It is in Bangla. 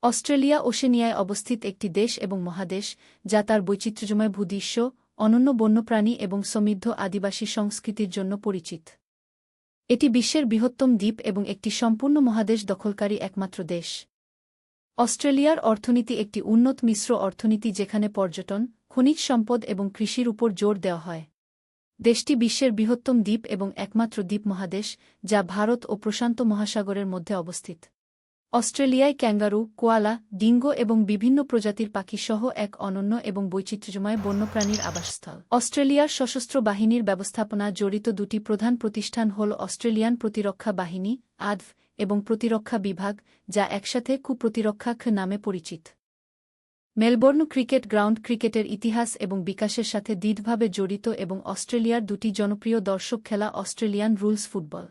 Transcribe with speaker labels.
Speaker 1: অস্ট্রেলিয়া ওশেনিয়ায় অবস্থিত একটি দেশ এবং মহাদেশ, যা তার বৈচিত্র্যময় ভূদৃশ্য, অনন্য বন্যপ্রাণী এবং সমৃদ্ধ আদিবাসী সংস্কৃতির জন্য পরিচিত। এটি বিশ্বের বৃহত্তম দ্বীপ এবং একটি সম্পূর্ণ মহাদেশ দখলকারী একমাত্র দেশ। অস্ট্রেলিয়ার অর্থনীতি একটি উন্নত মিশ্র অর্থনীতি যেখানে পর্যটন, খনিজ সম্পদ এবং কৃষির উপর জোর দেওয়া হয়। দেশটি বিশ্বের বৃহত্তম দ্বীপ এবং একমাত্র দ্বীপ মহাদেশ, যা ভারত ও প্রশান্ত মহাসাগরের মধ্যে অবস্থিত। অস্ট্রেলিয়ায় ক্যাঙ্গারু, কোয়ালা, ডিঙ্গো এবং বিভিন্ন প্রজাতির পাখিসহ এক অনন্য এবং বৈচিত্র্যময় বন্যপ্রাণীর আবাসস্থল। অস্ট্রেলিয়ার সশস্ত্র বাহিনীর ব্যবস্থাপনা জড়িত দুটি প্রধান প্রতিষ্ঠান হল অস্ট্রেলিয়ান প্রতিরক্ষা বাহিনী আদফ এবং প্রতিরক্ষা বিভাগ, যা একসাথে প্রতিরক্ষা নামে পরিচিত। মেলবোর্ন ক্রিকেট গ্রাউন্ড ক্রিকেটের ইতিহাস এবং বিকাশের সাথে দৃঢ়ভাবে জড়িত এবং অস্ট্রেলিয়ার দুটি জনপ্রিয় দর্শক খেলা অস্ট্রেলিয়ান রুলস ফুটবল